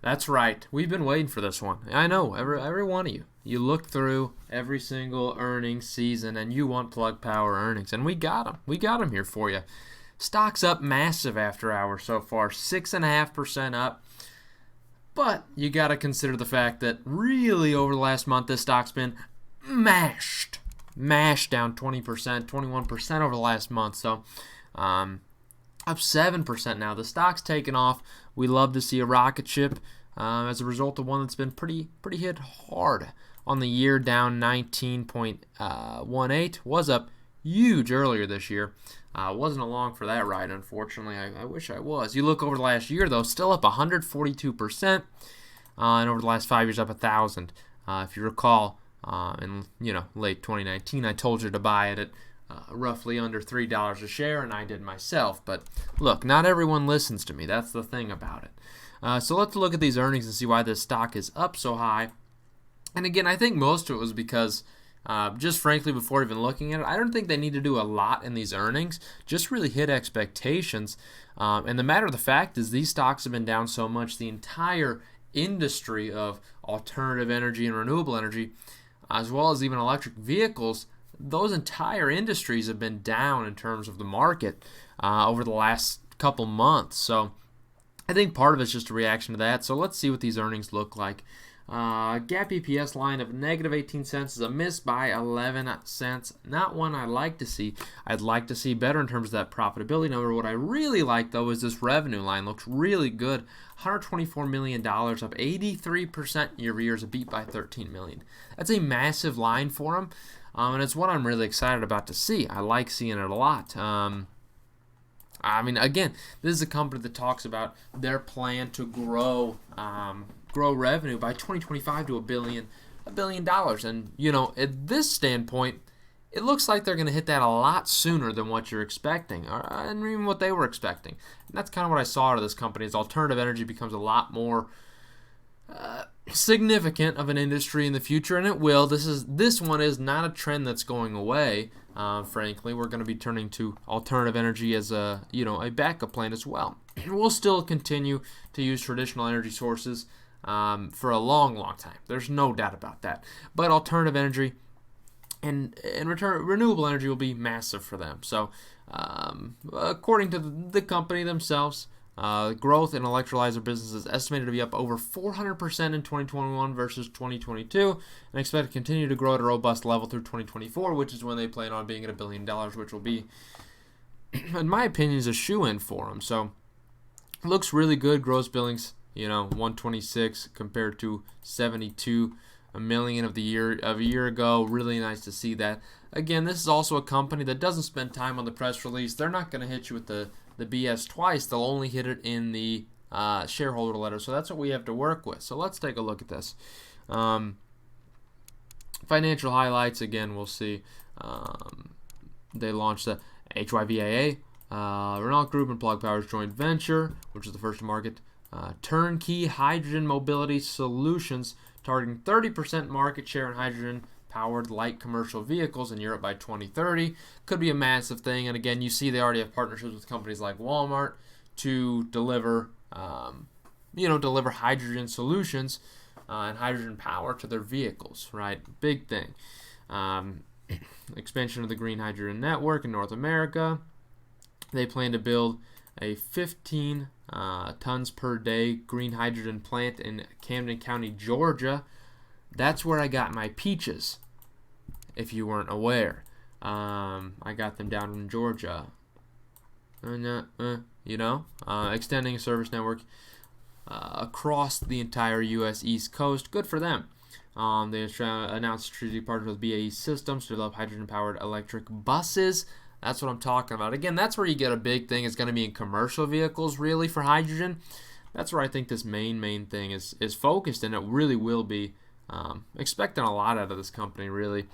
That's right. We've been waiting for this one. I know, every one of you. You look through every single earnings season and you want Plug Power earnings, and we got them. We got them here for you. Stock's up massive after hours so far, 6.5% up. But you got to consider the fact that really over the last month, this stock's been mashed down 20%, 21% over the last month. So, up 7% now. The stock's taken off. We love to see a rocket ship as a result of one that's been pretty hit hard on the year, down 19.18. Was up huge earlier this year. Wasn't along for that ride, unfortunately. I wish I was. You look over the last year, though, still up 142%, and over the last 5 years, up 1,000. If you recall, in late 2019, I told you to buy it at roughly under $3 a share, and I did myself. But look, not everyone listens to me. That's the thing about it. So let's look at these earnings and see why this stock is up so high. And again, I think most of it was because just frankly, before even looking at it, I don't think they need to do a lot in these earnings. Just really hit expectations. And the matter of the fact is these stocks have been down so much, the entire industry of alternative energy and renewable energy, as well as even electric vehicles, those entire industries have been down in terms of the market over the last couple months. So I think part of it's just a reaction to that. So let's see what these earnings look like. GAAP EPS line of negative 18 cents is a miss by 11 cents. Not one I'd like to see. I'd like to see better in terms of that profitability number. What I really like, though, is this revenue line. Looks really good. $124 million, up 83% year over year, is a beat by $13 million. That's a massive line for them, and it's what I'm really excited about to see. I like seeing it a lot. Again, this is a company that talks about their plan to grow revenue by 2025 to $1 billion. And, at this standpoint, it looks like they're going to hit that a lot sooner than what you're expecting, and even what they were expecting. And that's kind of what I saw out of this company, is alternative energy becomes a lot more significant of an industry in the future, and it will. This one is not a trend that's going away. Frankly, we're going to be turning to alternative energy as a backup plan as well. We'll still continue to use traditional energy sources for a long time. There's no doubt about that. But alternative energy and in return, renewable energy will be massive for them. So, according to the company themselves, growth in electrolyzer business is estimated to be up over 400% in 2021 versus 2022, and expect to continue to grow at a robust level through 2024, which is when they plan on being at $1 billion, which will be, in my opinion, is a shoe-in for them. So, looks really good. Gross billings, 126 compared to 72 million of a year ago. Really nice to see that. Again, this is also a company that doesn't spend time on the press release. They're not going to hit you with the BS twice. They'll only hit it in the shareholder letter. So that's what we have to work with. So let's take a look at this. Financial highlights, again, we'll see. They launched the HYVAA, Renault Group and Plug Power's joint venture, which is the first to market turnkey hydrogen mobility solutions, targeting 30% market share in hydrogen-powered light commercial vehicles in Europe by 2030. Could be a massive thing. And again, you see they already have partnerships with companies like Walmart to deliver, deliver hydrogen solutions and hydrogen power to their vehicles. Right, big thing. Expansion of the green hydrogen network in North America. They plan to build a 15 tons per day green hydrogen plant in Camden County, Georgia. That's where I got my peaches, if you weren't aware. I got them down in Georgia. Extending a service network across the entire U.S. East Coast. Good for them. They announced a strategic partnership with BAE Systems to develop hydrogen-powered electric buses. That's what I'm talking about. Again, that's where you get a big thing. It's going to be in commercial vehicles, really, for hydrogen. That's where I think this main thing is focused, and it really will be. Expecting a lot out of this company, really.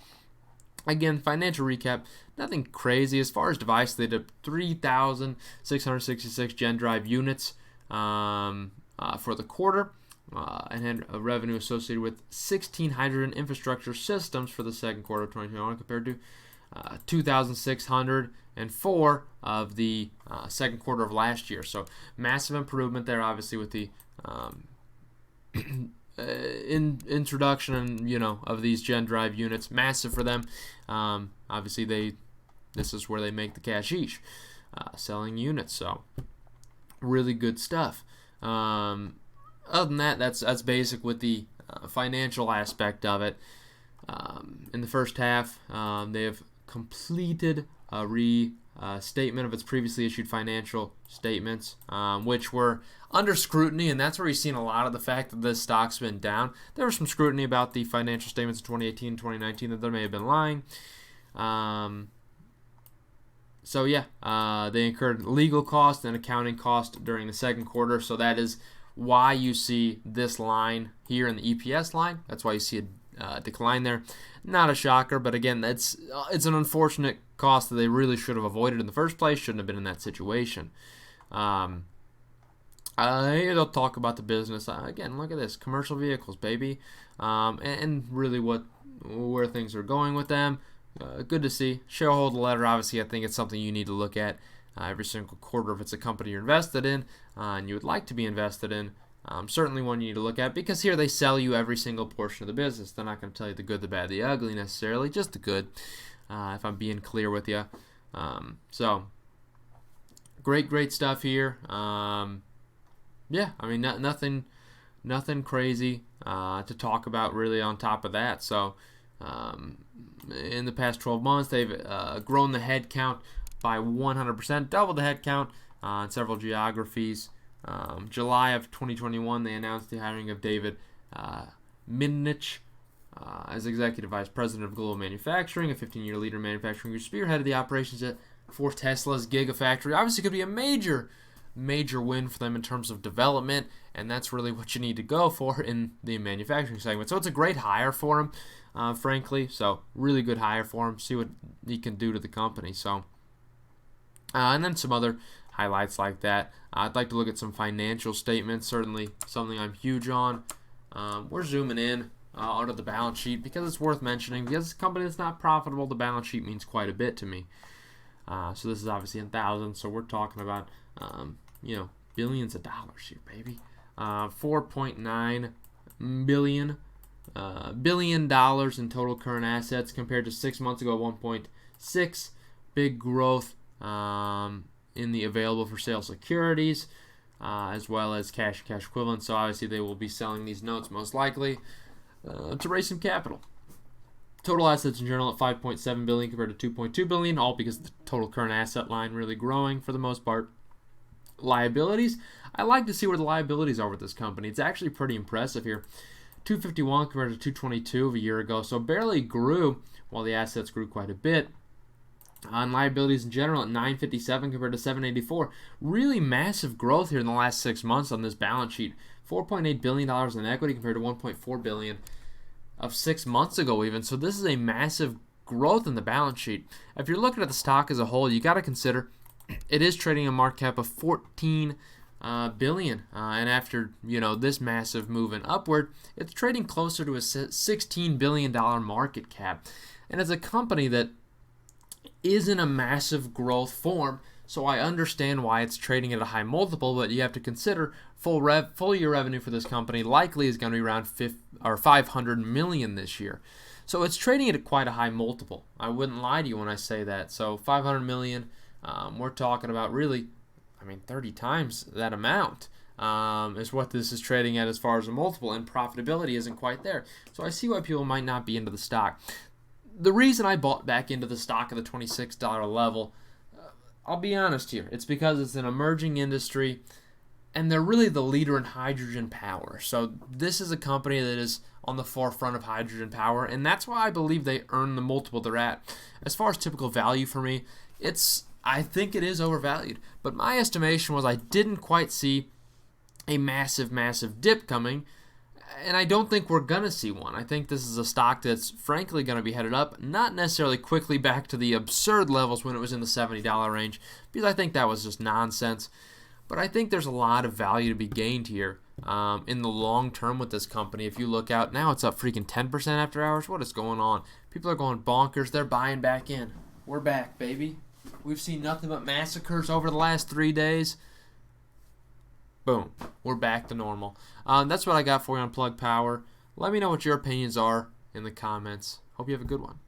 Again, financial recap, nothing crazy. As far as device, they did 3,666 GenDrive units for the quarter, and had a revenue associated with 16 hydrogen infrastructure systems for the second quarter of 2021 compared to 2,604 of the second quarter of last year. So massive improvement there, obviously, with the introduction, of these GenDrive units, massive for them. Obviously, this is where they make the cashish, selling units. So really good stuff. Other than that, that's basic with the financial aspect of it. In the first half, they have completed a restatement of its previously issued financial statements, which were under scrutiny, and that's where you've seen a lot of the fact that this stock's been down. There was some scrutiny about the financial statements of 2018 and 2019 that they may have been lying. They incurred legal costs and accounting costs during the second quarter, so that is why you see this line here in the EPS line. That's why you see a decline there. Not a shocker, but again, it's an unfortunate cost that they really should have avoided in the first place. Shouldn't have been in that situation. They'll talk about the business. Again, look at this. Commercial vehicles, baby. And really where things are going with them. Good to see. Shareholder letter, obviously, I think it's something you need to look at every single quarter if it's a company you're invested in and you would like to be invested in. Certainly one you need to look at, because here they sell you every single portion of the business. They're not going to tell you the good, the bad, the ugly necessarily, just the good, if I'm being clear with you. So, great stuff here. Nothing crazy to talk about really on top of that. So, in the past 12 months, they've grown the head count by 100%, doubled the head count in several geographies. July of 2021, they announced the hiring of David Mindnich as Executive Vice President of Global Manufacturing, a 15-year leader in manufacturing who spearheaded the operations for Tesla's Gigafactory. Obviously, could be a major win for them in terms of development, and that's really what you need to go for in the manufacturing segment. So it's a great hire for him, frankly. So really good hire for him. See what he can do to the company. So, and then some other highlights like that. I'd like to look at some financial statements. Certainly something I'm huge on. We're zooming in onto the balance sheet because it's worth mentioning. Because it's a company that's not profitable, the balance sheet means quite a bit to me. So this is obviously in thousands. So we're talking about billions of dollars here, baby. $4.9 billion in total current assets compared to 6 months ago, 1.6. Big growth in the available for sale securities, as well as cash equivalents. So obviously they will be selling these notes most likely to raise some capital. Total assets in general at $5.7 billion compared to $2.2 billion, all because the total current asset line really growing for the most part. Liabilities, I like to see where the liabilities are with this company. It's actually pretty impressive here. 251 compared to 222 of a year ago, so barely grew while the assets grew quite a bit. On liabilities in general at 957 compared to 784. Really massive growth here in the last 6 months on this balance sheet. $4.8 billion in equity compared to $1.4 billion of 6 months ago even. So this is a massive growth in the balance sheet. If you're looking at the stock as a whole, you got to consider it is trading a market cap of $14 billion. And after this massive movement upward, it's trading closer to a $16 billion market cap. And as a company that is in a massive growth form, so I understand why it's trading at a high multiple, but you have to consider full year revenue for this company likely is going to be around $500 million this year. So it's trading at quite a high multiple. I wouldn't lie to you when I say that. So $500 million, we're talking about really, 30 times that amount is what this is trading at as far as a multiple, and profitability isn't quite there. So I see why people might not be into the stock. The reason I bought back into the stock at the $26 level, I'll be honest here, it's because it's an emerging industry and they're really the leader in hydrogen power. So this is a company that is on the forefront of hydrogen power, and that's why I believe they earn the multiple they're at. As far as typical value for me, I think it is overvalued. But my estimation was I didn't quite see a massive dip coming, and I don't think we're going to see one. I think this is a stock that's frankly going to be headed up, not necessarily quickly back to the absurd levels when it was in the $70 range, because I think that was just nonsense. But I think there's a lot of value to be gained here in the long term with this company. If you look out now, it's up freaking 10% after hours. What is going on? People are going bonkers. They're buying back in. We're back, baby. We've seen nothing but massacres over the last 3 days. boom, we're back to normal. That's what I got for you on Plug Power. Let me know what your opinions are in the comments. Hope you have a good one.